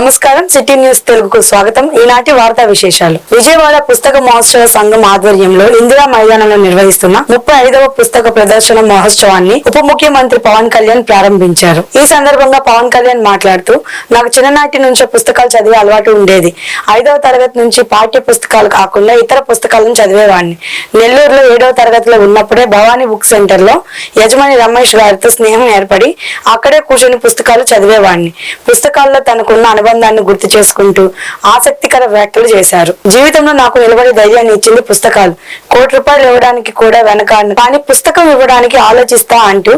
నమస్కారం city news తెలుగుకు స్వాగతం. ఈనాటి వార్తా విశేషాలు. విజయవాడ పుస్తక మహోత్సవ సంఘం ఆధ్వర్యంలో ఇందిరా మైదానంలో నిర్వహిస్తున్న 35వ పుస్తక ప్రదర్శన మహోత్సవాన్ని ఉప ముఖ్యమంత్రి పవన్ కళ్యాణ్ ప్రారంభించారు. ఈ సందర్భంగా పవన్ కళ్యాణ్ మాట్లాడుతూ, నాకు చిన్ననాటి నుంచే పుస్తకాలు చదివే అలవాటు ఉండేది. 5వ తరగతి నుంచి పాఠ్య పుస్తకాలు కాకుండా ఇతర పుస్తకాలను చదివేవాడిని. నెల్లూరులో 7వ తరగతిలో ఉన్నప్పుడే భవానీ బుక్ సెంటర్ లో యజమాని రమేష్ గారితో స్నేహం ఏర్పడి అక్కడే కూర్చొని పుస్తకాలు చదివేవాడిని. పుస్తకాల్లో తనకున్న అనుబంధాన్ని గుర్తు చేసుకుంటూ ఆసక్తికర వ్యాఖ్యలు చేశారు. జీవితంలో నాకు నిలబడి ధైర్యాన్ని ఇచ్చింది పుస్తకాలు. ₹1 ఇవ్వడానికి కూడా వెనకాడను, కానీ పుస్తకం ఇవ్వడానికి ఆలోచిస్తా అంటూ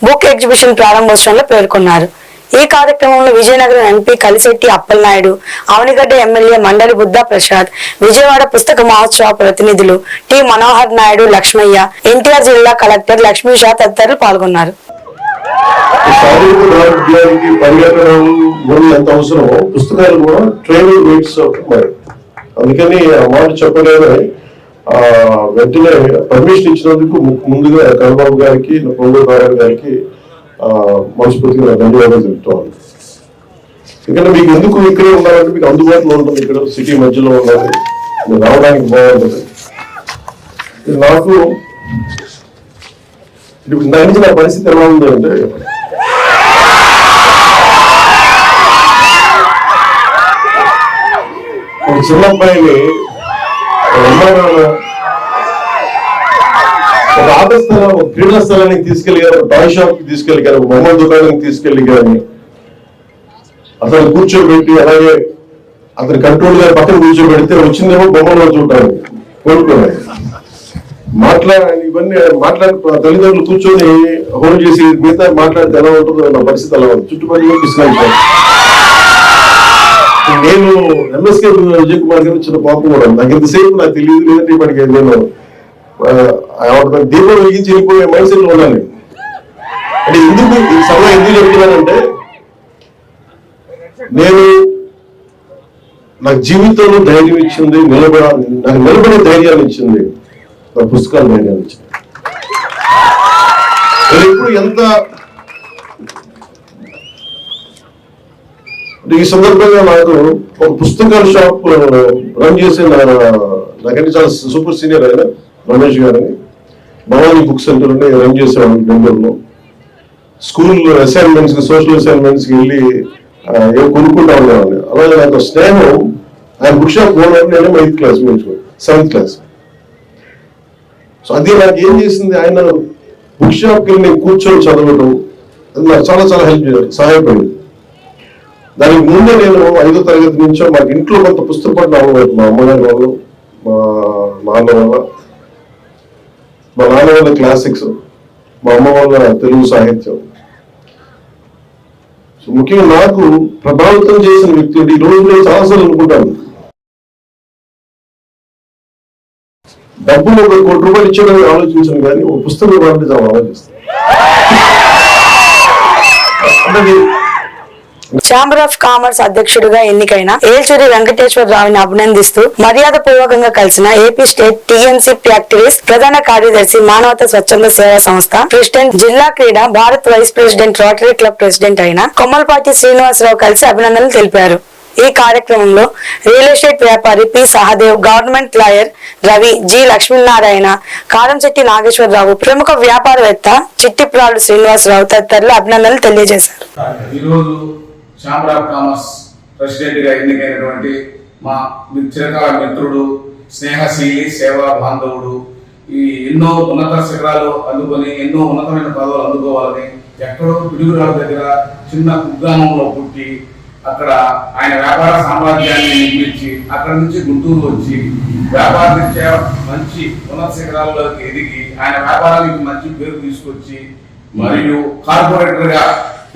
బుక్ ఎగ్జిబిషన్ ప్రారంభోత్సవంలో పేర్కొన్నారు. ఈ కార్యక్రమంలో విజయనగరం ఎంపీ కలిశెట్టి అప్పలనాయుడు, అవనిగడ్డ ఎమ్మెల్యే మండలి బుద్ధా ప్రసాద్, విజయవాడ పుస్తక మహోత్సవ ప్రతినిధులు టి మనోహర్ నాయుడు, లక్ష్మయ్య, ఎన్టీఆర్ జిల్లా కలెక్టర్ లక్ష్మీషా తదితరులు పాల్గొన్నారు. శారీరక ఆరోగ్యానికి పర్యాటనం ఎంత అవసరమో పుస్తకాలు కూడా ట్రైనింగ్ రేట్స్ మరి అందుకని ఆ మాట చెప్పగానే వెంటనే పర్మిషన్ ఇచ్చినందుకు ముందుగా కన్నబాబు గారికి, పొంగూరు నారాయణ గారికి మనస్ఫూర్తిగా ధన్యవాదాలు చెప్తాను. ఎందుకంటే మీకు ఎందుకు ఇక్కడే ఉండాలంటే మీకు అందుబాటులో ఉంటుంది, ఇక్కడ సిటీ మధ్యలో ఉండాలి, రావడానికి బాగుంటుంది. నాకు దాని నుంచి నా పరిస్థితి ఎలా ఉంది అంటే, ఒక చిన్న అబ్బాయిని ఒక ఆట స్థలం, ఒక క్రీడా స్థలానికి తీసుకెళ్ళారు, ఒక టాయ్ షాప్ కి తీసుకెళ్ళారు, ఒక బొమ్మల దుకాణానికి తీసుకెళ్ళి కానీ అతను కూర్చోబెట్టి అలాగే అతని కంట్రోల్ గారి పక్కన కూర్చోబెడితే వచ్చిందేమో బొమ్మలో చూడటానికి కోరుకున్నాయి. ఇవన్నీ మాట్లాడి తల్లిదండ్రులు కూర్చొని హోల్డ్ చేసి మిగతా మాట్లాడితే ఎలా ఉంటుందో నా పరిస్థితి అలా ఉంది. చుట్టుపక్కల తీసుకెళ్ళాను. నేను ఎంఎస్కే విజయ్ కుమార్ గారు చిన్న పాపం కూడా నాకు ఇంతసేపు నాకు తెలియదు, లేదంటే ఇప్పటికి నేను దీపం వెలిగించి వెళ్ళిపోయే మైండ్ సెట్ లో ఉన్నాను. అంటే ఎందుకు ఈ సమయం ఎందుకు చెప్తున్నానంటే, నాకు జీవితంలో ధైర్యం ఇచ్చింది, నాకు నిలబడే ధైర్యాన్ని ఇచ్చింది నా పుస్తకాలు ధైర్యాన్ని ఇచ్చింది. ఎప్పుడు ఎంత ఈ సందర్భంగా నాకు ఒక పుస్తకాల షాప్ రన్ చేసే నాకంటే చాలా సూపర్ సీనియర్ అయిన రమేష్ గారిని భవానీ బుక్ సెంటర్ ని రన్ చేసేవాడు బెంగళూరులో. స్కూల్ అసైన్మెంట్స్ కి, సోషల్ అసైన్మెంట్స్ కి వెళ్ళి ఏం కొనుక్కుంటా ఉండేవాడిని. అలాగే నాకు స్నేహం, ఆయన బుక్ షాప్ ఓనర్, నేను 8th క్లాస్ నుంచి 7th క్లాస్. సో అది నాకు ఏం చేసింది, ఆయన బుక్ షాప్కి వెళ్ళి నేను కూర్చొని చదవడం అది నాకు చాలా చాలా సహాయపడింది. దానికి ముందే నేను 5వ తరగతి నుంచో మాకు ఇంట్లో కొంత పుస్తక పట్ల అవ్వలేదు. మా అమ్మగారి వాళ్ళు, మా నాన్న వాళ్ళ క్లాసిక్స్, మా అమ్మ వాళ్ళ తెలుగు సాహిత్యం. సో ముఖ్యంగా నాకు ప్రభావితం చేసిన వ్యక్తి ఈ రోజు నేను చాలాసార్లు అనుకుంటాను, డబ్బులు ₹1 ఇచ్చేయడానికి ఆలోచించాను, కానీ ఒక పుస్తకం ఇవ్వాలంటే చాలా ఆలోచిస్తాను. ఛాంబర్ ఆఫ్ కామర్స్ అధ్యక్షుడిగా ఎన్నికైన ఏల్చూరి వెంకటేశ్వరరావుని అభినందిస్తూ మర్యాద పూర్వకంగా కలిసిన ఏపీ స్టేట్ టీఎంసీ యాక్టివిస్ట్ ప్రధాన కార్యదర్శి, మానవతా స్వచ్ఛంద సేవా సంస్థ ప్రెసిడెంట్, జిల్లా క్రీడా Bharat vice president, rotary club president అయిన కొమ్మలపాటి శ్రీనివాసరావు కలిసి అభినందనలు తెలిపారు. ఈ కార్యక్రమంలో రియల్ ఎస్టేట్ వ్యాపారి P Sahadev, government lawyer Ravi, G Lakshminarayana, Karamsetti Nageswararao, ప్రముఖ వ్యాపారవేత్త చిట్టిప్రాలు శ్రీనివాసరావు తదితరులు అభినందనలు తెలియజేశారు. ఛాంబర్ ఆఫ్ కామర్స్ ప్రెసిడెంట్ గా ఎన్నికైనటువంటి మా చిరకాల మిత్రుడు, స్నేహశీలి, సేవా బాంధవుడు, ఈ ఎన్నో ఉన్నత శిఖరాలు అందుకొని ఎన్నో ఉన్నతమైన పదవులు అందుకోవాలని ఎక్కడో పిడుగురాల దగ్గర చిన్న కుగ్రామంలో పుట్టి అక్కడ ఆయన వ్యాపార సామ్రాజ్యాన్ని నిర్మించి అక్కడ నుంచి గుంటూరు వచ్చి వ్యాపారరీత్యా మంచి ఉన్నత శిఖరాల్లోకి ఎదిగి ఆయన వ్యాపారానికి మంచి పేరు తీసుకొచ్చి మరియు కార్పొరేటర్ గా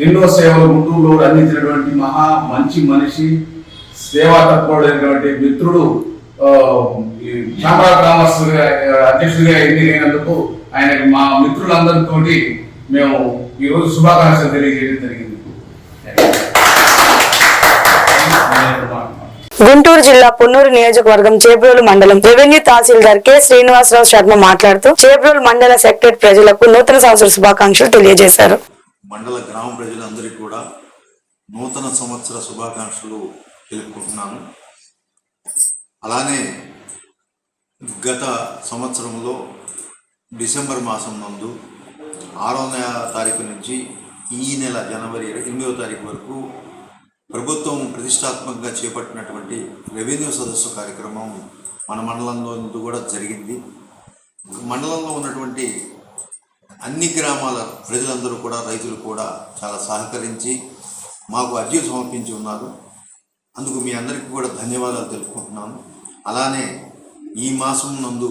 ఎన్నో సేవలు గుంటూరులో అందించినటువంటి మహా మంచి మనిషి, సేవా తత్పరుడైనటువంటి మిత్రుడు, ఛాంబర్ ఆఫ్ కామర్స్ అధ్యక్షుడిగా ఎన్నికైనందుకు ఆయన మా మిత్రులందరితో మేము ఈరోజు శుభాకాంక్షలు తెలియజేయడం జరిగింది. గుంటూరు జిల్లా పొన్నూరు నియోజకవర్గం చేబ్రోలు మండలం రెవెన్యూ తహసీల్దార్ కె శ్రీనివాసరావు శర్మ మాట్లాడుతూ చేబ్రోలు మండల సెక్రటరీ ప్రజలకు నూతన సంవత్సర శుభాకాంక్షలు తెలియజేశారు. మండల గ్రామ ప్రజలందరికీ కూడా నూతన సంవత్సర శుభాకాంక్షలు తెలుపుకుంటున్నాను. అలానే గత సంవత్సరంలో డిసెంబర్ మాసం నందు 6వ తారీఖు నుంచి ఈ నెల జనవరి 8వ తారీఖు వరకు ప్రభుత్వం ప్రతిష్టాత్మకంగా చేపట్టినటువంటి రెవెన్యూ సదస్సు కార్యక్రమం మన మండలంలో కూడా జరిగింది. మండలంలో ఉన్నటువంటి అన్ని గ్రామాల ప్రజలందరూ కూడా, రైతులు కూడా చాలా సహకరించి మాకు అర్జీలు సమర్పించి ఉన్నారు. అందుకు మీ అందరికీ కూడా ధన్యవాదాలు తెలుపుకుంటున్నాను. అలానే ఈ మాసం నందు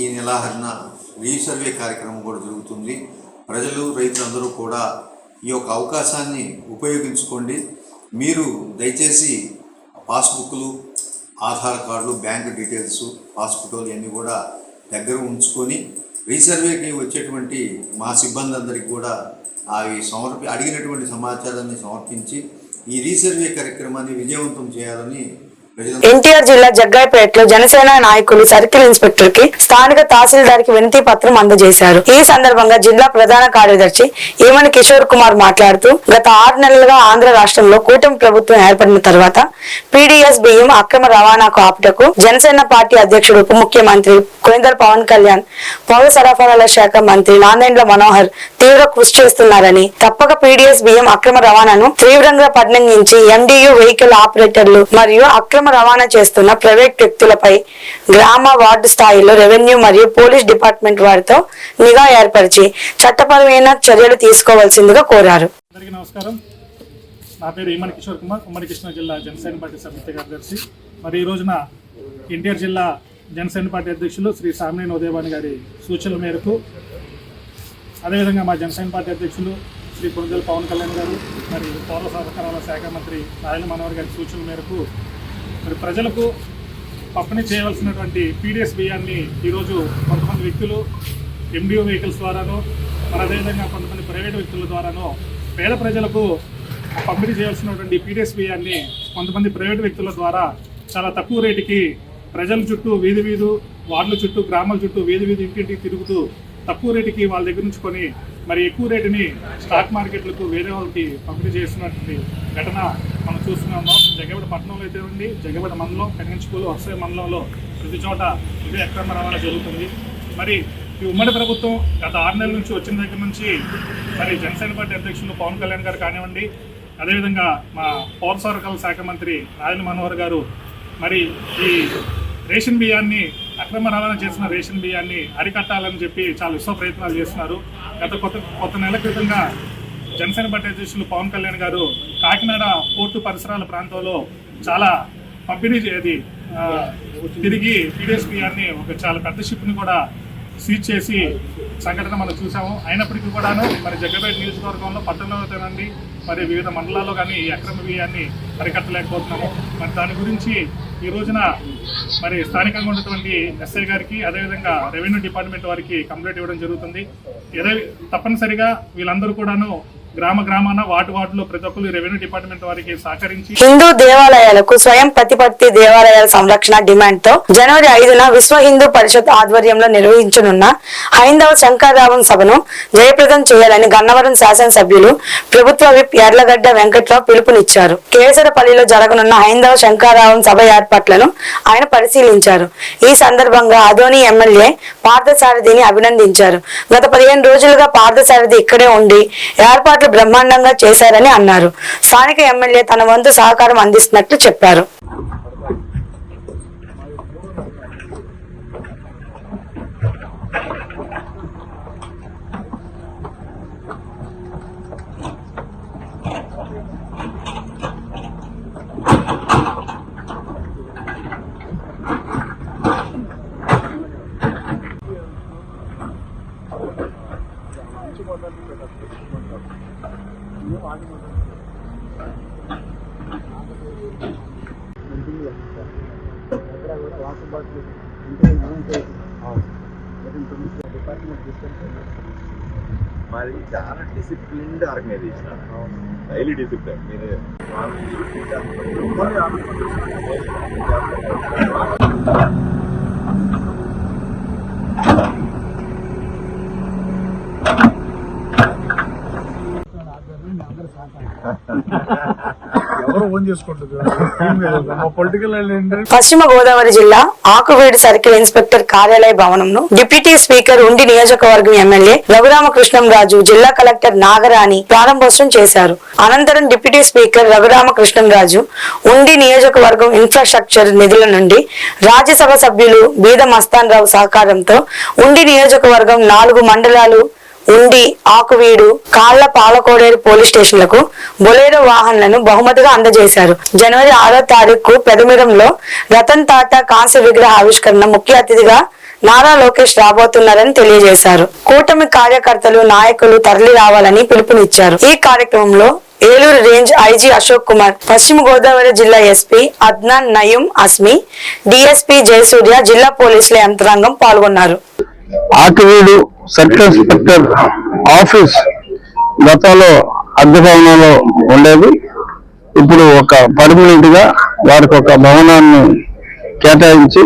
ఈ నెలాఖరున రీసర్వే కార్యక్రమం కూడా జరుగుతుంది. ప్రజలు, రైతులందరూ కూడా ఈ యొక్క అవకాశాన్ని ఉపయోగించుకోండి. మీరు దయచేసి పాస్బుక్లు, ఆధార్ కార్డులు, బ్యాంక్ డీటెయిల్స్, పాస్పోర్ట్లు ఇవన్నీ కూడా దగ్గర ఉంచుకొని రీసర్వేకి వచ్చేటువంటి మా సిబ్బంది అందరికీ కూడా అవి అడిగినటువంటి సమాచారాన్ని సమర్పించి ఈ రీసర్వే కార్యక్రమాన్ని విజయవంతం చేయాలని ఎన్టీఆర్ జిల్లా జగ్గాయపేటలో జనసేన నాయకులు సర్కిల్ ఇన్స్పెక్టర్ కి స్థానిక తహసీల్దార్ కి వినతి పత్రం అందజేశారు. ఈ సందర్భంగా జిల్లా ప్రధాన కార్యదర్శి ఈమని కిషోర్ కుమార్ మాట్లాడుతూ, గత 6 నెలలుగా ఆంధ్ర రాష్ట్రంలో కూటమి ప్రభుత్వం ఏర్పడిన తర్వాత పీడీఎస్ బియ్యం అక్రమ రవాణాకు ఆపుటకు జనసేన పార్టీ అధ్యక్షుడు, ఉప ముఖ్యమంత్రి కొనిదెల పవన్ కళ్యాణ్, పౌర సరఫరాల శాఖ మంత్రి నాదెండ్ల మనోహర్ తీవ్ర కృషి చేస్తున్నారని, తప్పక పీడీఎస్ బియ్యం అక్రమ రవాణాను తీవ్రంగా పరిగణించి ఎండియు వెహికల్ ఆపరేటర్లు మరియు అక్రమ రవాణా చేస్తున్న ప్రైవేట్ వ్యక్తులపై గ్రామ, వార్డు స్థాయిలో రెవెన్యూ మరియు పోలీస్ డిపార్ట్మెంట్ వారితో నిఘా ఏర్పరిచి చట్టపరమైన చర్యలు తీసుకోవాల్సిందిగా కోరారు. అందరికీ నమస్కారం. నా పేరు ఈమని కిషోర్ కుమార్, ఉమ్మడి కృష్ణా జిల్లా జనసేన పార్టీ సమితి కార్యదర్శి. మరి ఈ రోజున ఎన్టీఆర్ జిల్లా జనసేన పార్టీ అధ్యక్షులు శ్రీ సామినేని ఉదయభాను గారి సూచనల మేరకు, అదేవిధంగా మా జనసేన పార్టీ అధ్యక్షులు శ్రీ కొనిదెల పవన్ కళ్యాణ్ గారు, మరి పౌర సరఫరాల శాఖ మంత్రి నాదెండ్ల మనోహర్ గారి సూచనల మేరకు మరి ప్రజలకు పంపిణీ చేయవలసినటువంటి పీడీఎస్ బియ్యాన్ని ఈరోజు కొంతమంది వ్యక్తులు ఎండిఓ వెహికల్స్ ద్వారానో, మరి అదేవిధంగా కొంతమంది ప్రైవేట్ వ్యక్తుల ద్వారానో పేద ప్రజలకు పంపిణీ చేయాల్సినటువంటి పీడీఎస్ బియ్యాన్ని కొంతమంది ప్రైవేట్ వ్యక్తుల ద్వారా చాలా తక్కువ రేటుకి ప్రజల చుట్టూ, వీధి వార్డుల చుట్టూ, గ్రామాల చుట్టూ, వీధి ఇంటింటికి తిరుగుతూ తక్కువ రేటుకి వాళ్ళ దగ్గర నుంచుకొని మరి ఎక్కువ రేటుని స్టాక్ మార్కెట్లకు వేరే వాళ్ళకి పంపిణీ చేస్తున్నటువంటి ఘటన మనం చూస్తున్నాము. జగ్గపేట పట్టణంలో అయితే ఉంది, జగ్గపేట మండలం, కన్నించుకోలు, వరుస మండలంలో ప్రతి చోట ఇదే అక్రమ రవాణా జరుగుతుంది. మరి ఈ ఉమ్మడి ప్రభుత్వం గత 6 నెలల నుంచి వచ్చిన దగ్గర నుంచి మరి జనసేన పార్టీ అధ్యక్షులు పవన్ కళ్యాణ్ గారు కానివ్వండి, అదేవిధంగా మా పౌర సరఫరాల శాఖ మంత్రి నాదెండ్ల మనోహర్ గారు మరి ఈ రేషన్ బియ్యాన్ని, అక్రమ రవాణా చేసిన రేషన్ బియ్యాన్ని అరికట్టాలని చెప్పి చాలా విశ్వ ప్రయత్నాలు చేస్తున్నారు. గత కొత్త నెల క్రితంగా జనసేన పార్టీ అధ్యక్షులు పవన్ కళ్యాణ్ గారు కాకినాడ పోర్టు పరిసరాల ప్రాంతంలో చాలా పంపిణీ తిరిగి పీడీఎస్ బియ్యాన్ని ఒక చాలా పెద్ద షిప్ని కూడా సీజ్ చేసి సంఘటన మనం చూసాము. అయినప్పటికీ కూడాను మరి జగ్గపేట నియోజకవర్గంలో, పట్టణంలో తినండి, మరి వివిధ మండలాల్లో కానీ ఈ అక్రమ బియ్యాన్ని అరికట్టలేకపోతున్నాము. మరి దాని గురించి ఈ రోజున మరి స్థానికంగా ఉన్నటువంటి ఎస్ఐ గారికి, అదేవిధంగా రెవెన్యూ డిపార్ట్మెంట్ వారికి కంప్లైంట్ ఇవ్వడం జరుగుతుంది. తప్పనిసరిగా వీళ్ళందరూ కూడాను గ్రామాన వార్డులో ప్రతి ఒక్కరు రెవెన్యూ డిపార్ట్మెంట్ వారికి సహకరించి హిందూ దేవాలయాలకు స్వయం ప్రతిపత్తి దేవాలయాల సంరక్షణ డిమాండ్ తో జనవరి 5న విశ్వ హిందూ పరిషత్ ఆధ్వర్యంలో నిర్వహించనున్న హైందవ శంకరరావం సభను జయప్రదం చేయాలని గన్నవరం శాసనసభ్యులు ప్రభుత్వ విప్ యార్లగడ్డ వెంకట్రావు పిలుపునిచ్చారు. కేసరపల్లిలో జరగనున్న హైందవ శంకరరావం సభ ఏర్పాట్లను ఆయన పరిశీలించారు. ఈ సందర్భంగా అదోని ఎమ్మెల్యే పార్థసారథిని అభినందించారు. గత 15 రోజులుగా పార్థసారథి ఇక్కడే ఉండి ఏర్పాట్లు బ్రహ్మాండంగా చేశారని అన్నారు. స్థానిక ఎమ్మెల్యే తన వంతు సహకారం అందిస్తున్నట్లు చెప్పారు. మరి చాలా డిసిప్లిన్డ్ ఆర్గనైజేషన్, హైలీ డిసిప్లిన్. మీరు ఓన్ చేసుకుంటుంది పొలిటికల్ పశ్చిమ గోదావరి జిల్లా ఆకువీడు సర్కిల్ ఇన్స్పెక్టర్ కార్యాలయ భవనంను డిప్యూటీ స్పీకర్ ఉండి నియోజకవర్గం ఎమ్మెల్యే రఘురామకృష్ణంరాజు జిల్లా కలెక్టర్ నాగరాణి ప్రారంభోత్సవం చేశారు. అనంతరం డిప్యూటీ స్పీకర్ రఘురామకృష్ణంరాజు ఉండి నియోజకవర్గం ఇన్ఫ్రాస్ట్రక్చర్ నిధుల నుండి రాజ్యసభ సభ్యులు బీద మస్తాన్ రావు సహకారంతో ఉండి నియోజకవర్గం 4 మండలాలు ఉండి ఆకువీడు కాళ్ల పాలకోడేరు పోలీస్ స్టేషన్లకు బొలేరో వాహనాలను బహుమతిగా అందజేశారు. జనవరి 6వ తారీఖు పెదమిరంలో రతన్ టాటా కాంస్య విగ్రహ ఆవిష్కరణ ముఖ్య అతిథిగా నారా లోకేష్ రాబోతున్నారని తెలియజేశారు. కూటమి కార్యకర్తలు నాయకులు తరలి రావాలని పిలుపునిచ్చారు. ఈ కార్యక్రమంలో ఏలూరు రేంజ్ ఐజీ అశోక్ కుమార్, పశ్చిమ గోదావరి జిల్లా ఎస్పీ అద్నాన్ నయీం అస్మి, డిఎస్పీ జయసూర్య, జిల్లా పోలీసుల యంత్రాంగం పాల్గొన్నారు. ఆకివీడు సర్కిల్ ఇన్స్పెక్టర్ ఆఫీస్ గతంలో అద్దె భవనంలో ఉండేది. ఇప్పుడు ఒక పర్మనెంట్ గా వారికి ఒక భవనాన్ని కేటాయించి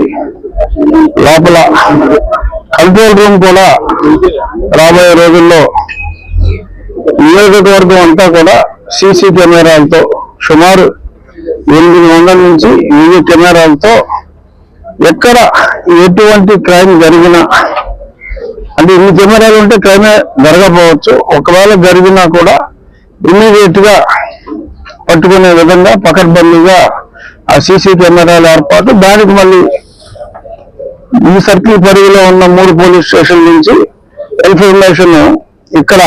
లోపల కంట్రోల్ రూమ్ కూడా రాబోయే రోజుల్లో నియోజకవర్గం అంతా కూడా సీసీ కెమెరాలతో సుమారు 800 నుంచి 1000 కెమెరాలతో ఎక్కడ ఎటువంటి క్రైమ్ జరిగినా, అంటే ఇన్ని కెమెరాలు ఉంటే క్రైమే జరగకపోవచ్చు, ఒకవేళ జరిగినా కూడా ఇమ్మీడియట్ గా పట్టుకునే విధంగా పకడ్బందీగా ఆ సీసీ కెమెరాల ఏర్పాటు. దానికి మళ్ళీ ఈ సర్కిల్ పరిధిలో ఉన్న 3 పోలీస్ స్టేషన్ నుంచి ఇన్ఫర్మేషన్ ఇక్కడ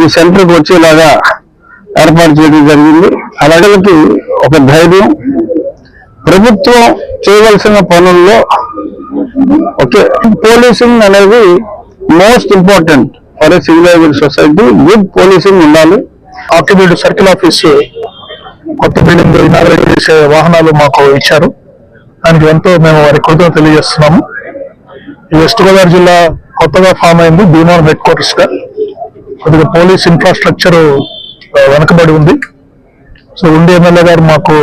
ఈ సెంటర్కి వచ్చేలాగా ఏర్పాటు చేయడం జరిగింది. అలాగే ఒక ధైర్యం, ప్రభుత్వం చేయవలసిన పనుల్లో ఓకే పోలీసింగ్ అనేది most important for a civilised society. Good policing ఉండాలి. ఆకివీడు సర్కిల్ ఆఫీసు కొత్త బిల్డింగ్ ఇనాగరేట్ చేసే వాహనాలు మాకు ఇచ్చారు. దానికి ఎంతో మేము వారి కృతజ్ఞతలు తెలియజేస్తున్నాము. ఈ వెస్ట్ గోదావరి జిల్లా కొత్తగా ఫామ్ అయింది బీమార్ హెడ్ క్వార్టర్స్ గా. కొద్దిగా పోలీస్ ఇన్ఫ్రాస్ట్రక్చర్ వెనకబడి ఉంది. సో ఉండి ఎమ్మెల్యే గారు మాకు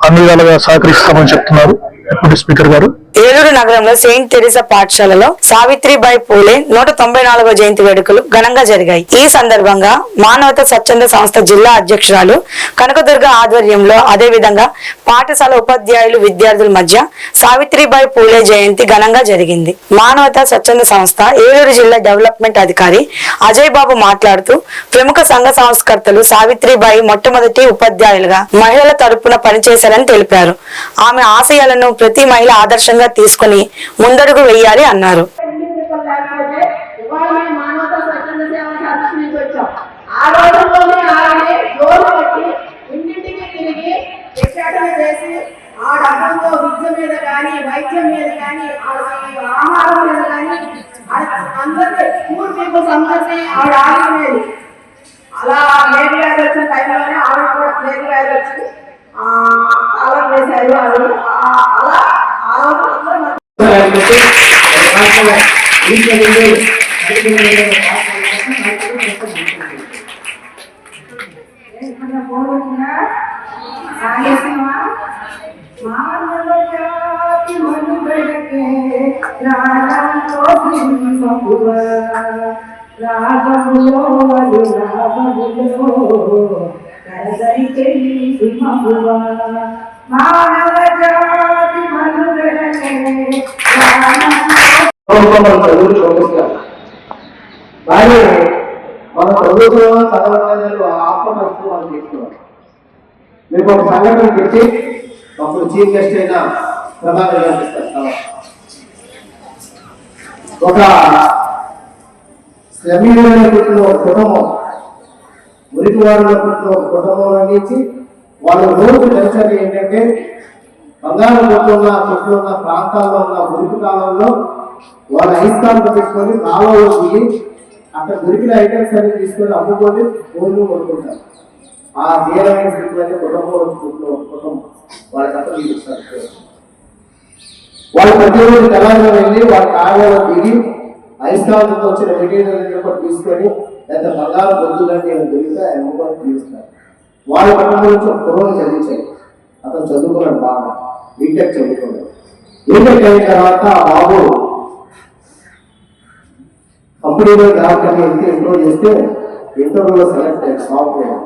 అన్ని విధాలుగా సహకరిస్తామని చెప్తున్నారు డిప్యూటీ స్పీకర్ గారు. ఏలూరు నగరంలో సెయింట్ తెరీసా పాఠశాలలో సావిత్రిబాయి పూలే 194వ జయంతి వేడుకలు ఘనంగా జరిగాయి. ఈ సందర్భంగా మానవతా స్వచ్ఛంద సంస్థ జిల్లా అధ్యక్షురాలు కనకదుర్గ ఆధ్వర్యంలో, అదేవిధంగా పాఠశాల ఉపాధ్యాయులు విద్యార్థుల మధ్య సావిత్రిబాయి పూలే జయంతి ఘనంగా జరిగింది. మానవతా స్వచ్ఛంద సంస్థ ఏలూరు జిల్లా డెవలప్మెంట్ అధికారి అజయ్ బాబు మాట్లాడుతూ, ప్రముఖ సంఘ సంస్కర్తలు సావిత్రిబాయి మొట్టమొదటి ఉపాధ్యాయులుగా మహిళల తరపున పనిచేశారని తెలిపారు. ఆమె ఆశయాలను ప్రతి మహిళ ఆదర్శంగా తీసుకుని ముందడుగు వేయాలి అన్నారు. అలా మేరీ గారు వచ్చిన టైంలోనే ఆవిడ కూడా మేరీ గారు వచ్చి అలా చేశారు. అలా కానీ మన ప్రభుత్వం చదవలేదు ఆత్మహత్య మనం చేస్తున్నారు. మీకు ఒక సంఘటన పెట్టి అప్పుడు చీఫ్ గెస్ట్ అయిన ప్రధాని కనిపిస్తారు. ఒక శ్రమీయులైన పుట్టిన ఒక కుటుంబం, మురికివారులో పుట్టిన ఒక కుటుంబం నుంచి వాళ్ళ రోజు కల్చర్ ఏంటంటే బంగారం చుట్టూ ఉన్న ప్రాంతాల్లో ఉన్న మురికి కాలంలో వాళ్ళ ఐస్కాంత పెట్టుకొని కాలంలో దిగి అక్కడ దొరికిన ఐటమ్స్ అన్ని తీసుకొని అమ్ముకొని ఫోన్లు కొనుక్కుంటారు. ఆ తీరమైన స్థితిలోనే కుటుంబం వాళ్ళకంతా తీరుస్తారు. వాళ్ళు ప్రతిరోజు తెలంగాణ వెళ్ళి వాళ్ళ కాలంలో దిగి ఐస్కాంతంతో వచ్చిన మెటీరియల్ కూడా తీసుకొని లేదా బంగారం పొద్దులంటే దొరికితే అమ్ముకొని తీరుస్తారు. వాళ్ళ కుటుంబం నుంచి ఒక కుర్రోని చదివించాయి. అతను చదువుకున్నాడు, బాగా బీటెక్ చదువుకున్నాడు. బీటెక్ అయిన తర్వాత ఆ బాబు కంపెనీలో జాబ్ కానీ ఇంటర్వ్యూ చేస్తే ఇంటర్వ్యూలో సెలెక్ట్ అయ్యాడు.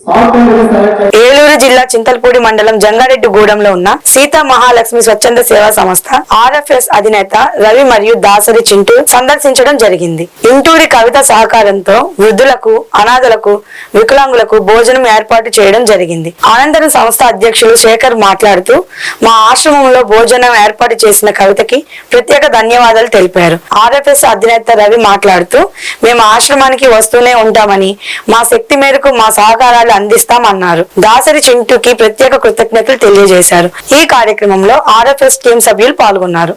సాఫ్ట్వేర్ సెలెక్ట్ ఏలూరు జిల్లా చింతలపూడి మండలం జంగారెడ్డిగూడెంలో ఉన్న సీతా మహాలక్ష్మి స్వచ్ఛంద సేవా సంస్థ ఆర్ఎఫ్ఎస్ అధినేత రవి మరియు దాసరి చింటూ సందర్శించడం జరిగింది. ఇంటూరి కవిత సహకారంతో వృద్ధులకు, అనాథలకు, వికలాంగులకు భోజనం ఏర్పాటు చేయడం జరిగింది. అనంతరం సంస్థ అధ్యక్షులు శేఖర్ మాట్లాడుతూ మా ఆశ్రమంలో భోజనం ఏర్పాటు చేసిన కవితకి ప్రత్యేక ధన్యవాదాలు తెలిపారు. ఆర్ఎఫ్ఎస్ అధినేత రవి మాట్లాడుతూ మేము ఆశ్రమానికి వస్తూనే ఉంటామని, మా శక్తి మేరకు మా సహకారాలు అందిస్తామన్నారు. దాసరి చింటూకి ప్రత్యేక కృతజ్ఞతలు తెలియజేశారు. ఈ కార్యక్రమంలో ఆర్ఎఫ్ఎస్ టీం సభ్యులు పాల్గొన్నారు.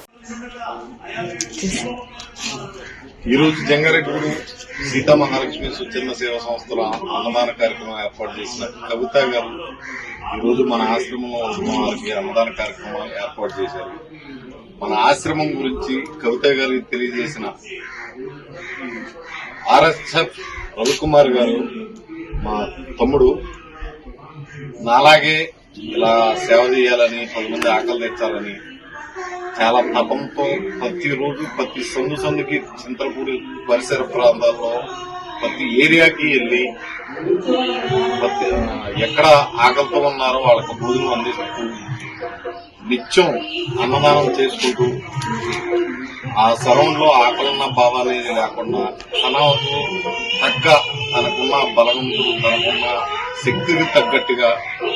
ఈరోజు జంగారెడ్డి సీతా మహాలక్ష్మి స్వచ్ఛంద సేవా సంస్థల అన్నదాన కార్యక్రమం ఏర్పాటు చేసిన కవిత గారు ఈరోజు మన ఆశ్రమంలో ఉన్న వారికి అన్నదాన కార్యక్రమం ఏర్పాటు చేశారు. మన ఆశ్రమం గురించి కవిత గారికి తెలియజేసిన ఆర్ఎస్ఎఫ్ రవికుమార్ గారు మా తమ్ముడు నాలాగే ఇలా సేవ చేయాలని, 10 మంది ఆకలి తెచ్చాలని చాలా తపంతో ప్రతిరోజు ప్రతి సందుకి చింతలపూడి పరిసర ప్రాంతాల్లో ప్రతి ఏరియాకి వెళ్లి ఎక్కడ ఆకలితో ఉన్నారో వాళ్ళకి భోజనం అందిస్తూ నిత్యం అన్నదానం చేసుకుంటూ ఆ సరౌండ్ లో ఆకలిన్న బాధ అనేది లేకుండా తనకు తగ్గ తనకున్న బలంతో తనకున్న శక్తికి తగ్గట్టుగా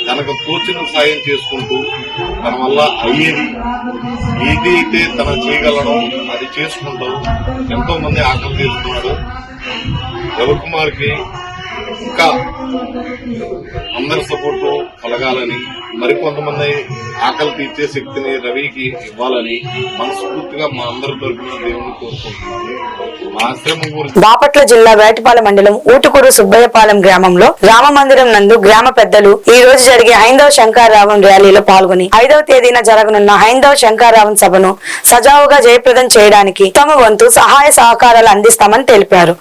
తనకు తోచిన సాయం చేసుకుంటూ తన వల్ల అయ్యేది ఏదైతే తన చేయగలడో అది చేసుకుంటూ ఎంతో మంది ఆకలి తీరుతున్నాడు. రవికుమార్కి ఇంకా అందరి సపోర్టు కలగాలని, మరికొంతమంది ఆకలి తీర్చే శక్తిని రవికి ఇవ్వాలని మనస్ఫూర్తిగా మా అందరి తరఫున దేవుని కోరుకుంటున్నాను. మా ఆశ్రమం గురించి బాపట్ల జిల్లా వేటపాలెం మండలం ఊటుకూరు సుబ్బయ్యపాలెం గ్రామంలో రామ మందిరం నందు గ్రామ పెద్దలు ఈ రోజు జరిగే హైందవ శంకరరావం ర్యాలీలో పాల్గొని 5వ తేదీన జరగనున్న హైందవ శంకరరావం సభను సజావుగా జయప్రదం చేయడానికి తమ వంతు సహాయ సహకారాలు అందిస్తామని తెలిపారు.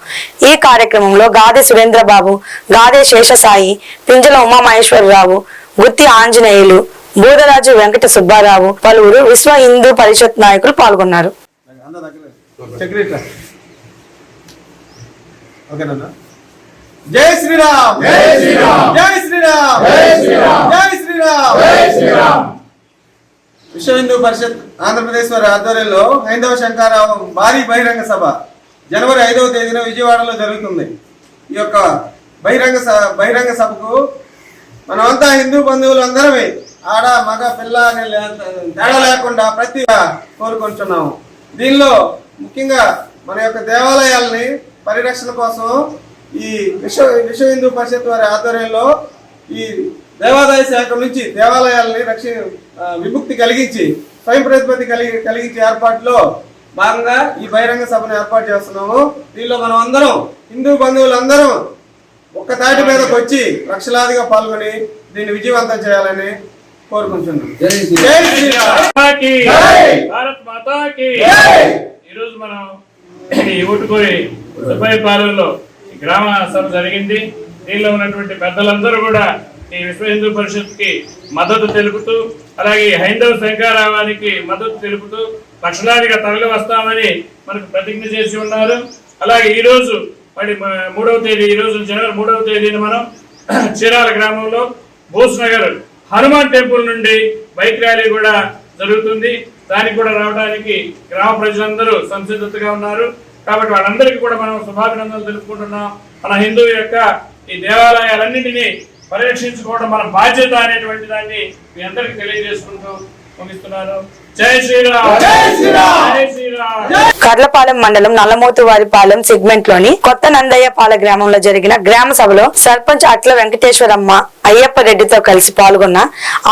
ఈ కార్యక్రమంలో గాదె సురేంద్రబాబు, గాదె శేషసాయి, పింజల ఉమామహేశ్వరరావు, గుత్తి ఆంజనేయులు, బూదరాజు వెంకట సుబ్బారావు, పలువురు విశ్వ హిందూ పరిషత్ నాయకులు పాల్గొన్నారు. జై శ్రీరామ్, జై శ్రీరామ్, జై శ్రీరామ్, జై శ్రీరామ్, జై శ్రీరామ్, జై శ్రీరామ్. విశ్వ హిందూ పరిషత్ ఆంధ్రప్రదేశ్ వారి ఆధ్వర్యంలో హైందవ శంకరరావం భారీ బహిరంగ సభ జనవరి 5వ తేదీన విజయవాడలో జరుగుతుంది. ఈ యొక్క బహిరంగ సభకు మనమంతా హిందూ బంధువులు అందరమే ఆడ మగ పిల్ల అనే తేడా లేకుండా ప్రతి కోరుకుంటున్నాము. దీనిలో ముఖ్యంగా మన యొక్క దేవాలయాల్ని పరిరక్షణ కోసం ఈ విశ్వ హిందూ పరిషత్ వారి ఆధ్వర్యంలో ఈ దేవాదాయ శాఖ నుంచి దేవాలయాల్ని విముక్తి కలిగించి స్వయం ప్రతిపత్తి కలిగించే ఏర్పాటులో భాగంగా ఈ బహిరంగ సభను ఏర్పాటు చేస్తున్నాము. దీనిలో మనం అందరం హిందూ బంధువులందరం ఒక్క తాటి మీదకి వచ్చి లక్షలాదిగా పాల్గొని దీన్ని విజయవంతం చేయాలని కోరుకుంటున్నాం. జై శ్రీరామ్. భారత్ మాతాకి. ఈరోజు మనం ఈ ఊటుకూరి సుబ్బయ్యపాలెంలో గ్రామ సభ జరిగింది. దీనిలో ఉన్నటువంటి పెద్దలందరూ కూడా ఈ విశ్వ హిందూ పరిషత్ కి మద్దతు తెలుపుతూ, అలాగే హైందవ శంకరరావానికి మద్దతు తెలుపుతూ లక్షలాదిగా తరలి వస్తామని మనకు ప్రతిజ్ఞ చేసి ఉన్నారు. అలాగే ఈ రోజు మరి 3వ తేదీ, ఈ రోజు జనవరి 3వ తేదీన మనం చీరాల గ్రామంలో బోస్నగర్ హనుమాన్ టెంపుల్ నుండి బైక్ ర్యాలీ కూడా జరుగుతుంది. దానికి కూడా రావడానికి గ్రామ ప్రజలందరూ సంసిద్ధతగా ఉన్నారు. కాబట్టి వాళ్ళందరికీ కూడా మనం శుభాభినందనలు తెలుపుకుంటున్నాం. మన హిందూ యొక్క ఈ దేవాలయాలన్నింటినీ పరిరక్షించుకోవడం మన బాధ్యత అనేటువంటి దాన్ని మీ అందరికి తెలియజేసుకుంటూ ముగిస్తున్నాను. జై శ్రీరామ్, జై శ్రీరామ్, జై శ్రీరామ్. కర్లపాలెం మండలం నల్లమోతువారిపాలెం సెగ్మెంట్ లోని కొత్త నందయ్యపాల గ్రామంలో జరిగిన గ్రామ సభలో సర్పంచ్ అట్ల వెంకటేశ్వరమ్మ అయ్యప్ప రెడ్డితో కలిసి పాల్గొన్న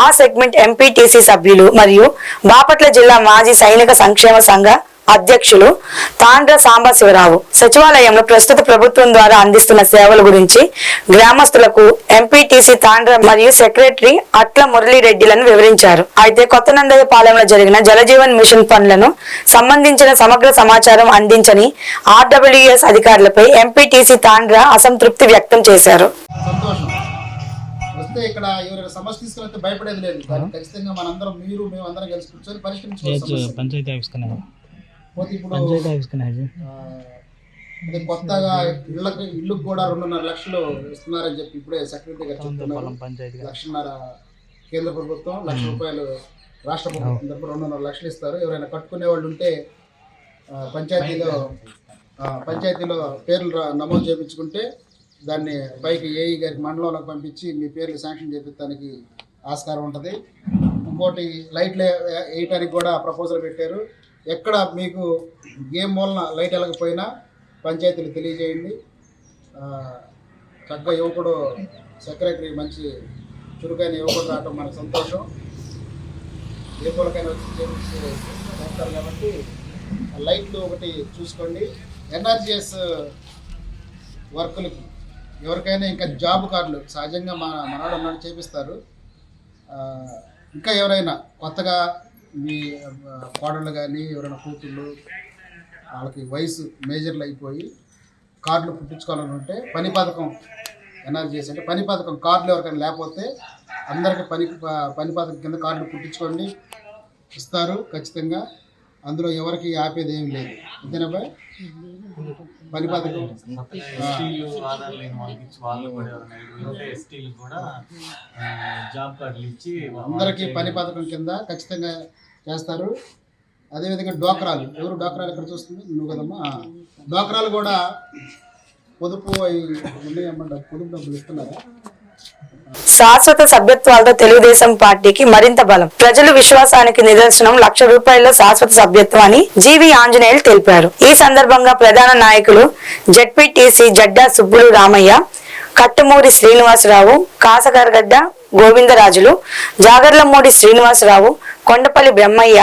ఆ సెగ్మెంట్ ఎంపీటీసీ సభ్యులు మరియు బాపట్ల జిల్లా మాజీ సైనిక సంక్షేమ సంఘ అధ్యక్షులు తాండ్ర సాంబశివరావు సచివాలయంలో ప్రస్తుత ప్రభుత్వం ద్వారా అందిస్తున్న సేవల గురించి గ్రామస్తులకు ఎంపీటీసీ తాండ్ర మరియు సెక్రటరీ అట్ల మురళీరెడ్డిలను వివరించారు. అయితే కొత్త నందయ్యపాలెంలో జరిగిన జలజీవన్ మిషన్ పనులను సంబంధించిన సమగ్ర సమాచారం అందించని ఆర్డబ్ల్యూఎస్ అధికారులపై ఎంపీటీసీ తాండ్ర అసంతృప్తి వ్యక్తం చేశారు. ఇక్కడ ఎవరైనా సమస్య తీసుకుని భయపడేది లేదు. ఖచ్చితంగా మనందరం మేము అందరం కలిసి కూర్చొని పరిష్కరించుకోవచ్చు. పంచాయతీ ఆఫీస్ అది కొత్తగా ఇళ్ళకు కూడా 2.5 లక్షలు ఇస్తున్నారని చెప్పి ఇప్పుడే సెక్రటరీ గారు చెప్తున్నారు. 1.5 లక్షల కేంద్ర ప్రభుత్వం, 1 లక్ష రూపాయలు రాష్ట్ర ప్రభుత్వం తరపు 2.5 లక్షలు ఇస్తారు. ఎవరైనా కట్టుకునే వాళ్ళు ఉంటే పంచాయతీలో పేర్లు నమోదు చేయించుకుంటే దాన్ని పైకి ఏఈ గారికి మండలంలోకి పంపించి మీ పేర్లు శాంక్షన్ చేయించడానికి ఆస్కారం ఉంటుంది. ఇంకోటి లైట్లు వేయటానికి కూడా ప్రపోజల్ పెట్టారు. ఎక్కడ మీకు ఏ మూలన లైట్ వెళ్ళకపోయినా పంచాయతీలు తెలియజేయండి. చక్కగా యువకుడు సెక్రటరీ మంచి చురుకైన యువకుడు రావటం మనకు సంతోషం. ఏ పూలకైనా వచ్చి చేస్తారు కాబట్టి లైట్లు ఒకటి చూసుకోండి. ఎన్ఆర్జీఎస్ వర్కులకి ఎవరికైనా ఇంకా జాబ్ కార్డులు సహజంగా మనవాడు ఉన్నాడు చేపిస్తారు. ఇంకా ఎవరైనా కొత్తగా మీ కోడళ్ళు కానీ ఎవరైనా కూతుళ్ళు వాళ్ళకి వయసు మేజర్లు అయిపోయి కార్డులు పుట్టించుకోవాలని ఉంటే పని పథకం ఎన్ఆర్జీఎస్ అంటే పని పథకం కార్డులు ఎవరికైనా లేకపోతే అందరికీ పని పథకం కింద కార్డులు పుట్టించుకోండి, ఇస్తారు ఖచ్చితంగా. అందులో ఎవరికి ఆపేది ఏమి లేదు. అంతేనా పని పథకం అందరికీ పని పథకం కింద ఖచ్చితంగా చేస్తారు. అదేవిధంగా డోక్రాలు, ఎవరు డోక్రాలు ఎక్కడ చూస్తుంది? నువ్వు కదమ్మా. డోక్రాలు కూడా పొదుపు పొదుపు డబ్బులు ఇస్తున్నారా? శాశ్వత సభ్యత్వాలతో తెలుగుదేశం పార్టీకి మరింత బలం. ప్రజల విశ్వాసానికి నిదర్శనం 1 లక్ష రూపాయల శాశ్వత సభ్యత్వం అని జీవి ఆంజనేయులు తెలిపారు. ఈ సందర్భంగా ప్రధాన నాయకులు జడ్పీటీసీ జడ్డా సుబ్బులు రామయ్య, కట్టమూరి శ్రీనివాసరావు, కాసగారగడ్డ గోవిందరాజులు, జాగర్లమూడి శ్రీనివాసరావు, కొండపల్లి బ్రహ్మయ్య,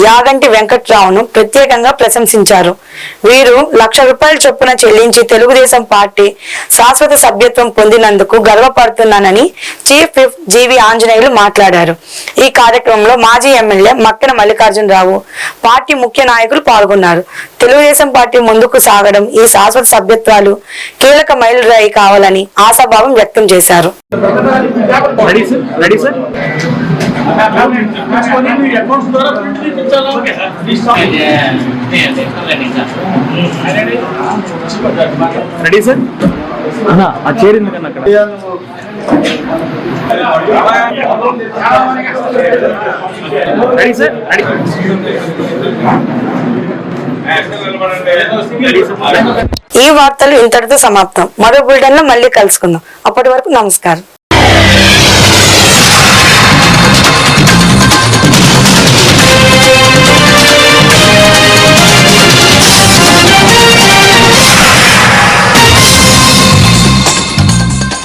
యాగంటి వెంకట్రావును ప్రత్యేకంగా ప్రశంసించారు. వీరు 1 లక్ష రూపాయల చొప్పున చెల్లించి తెలుగుదేశం పార్టీ శాశ్వత సభ్యత్వం పొందినందుకు గర్వపడుతున్నానని చీఫ్ విప్ జీవి ఆంజనేయులు మాట్లాడారు. ఈ కార్యక్రమంలో మాజీ ఎమ్మెల్యే మక్కన మల్లికార్జునరావు, పార్టీ ముఖ్య నాయకులు పాల్గొన్నారు. తెలుగుదేశం పార్టీ ముందుకు సాగడం ఈ శాశ్వత సభ్యత్వాలు కీలక మైలురాయి కావాలని ఆశాభావం వ్యక్తం చేశారు. Ready sir? ఆ చేరింది కన్నా అక్కడ రెడీ సార్? ఈ వార్తలు ఇంతటితో సమాప్తం. మరో బులెటిన్ లో మళ్ళీ కలుసుకుందాం. అప్పటి వరకు నమస్కారం.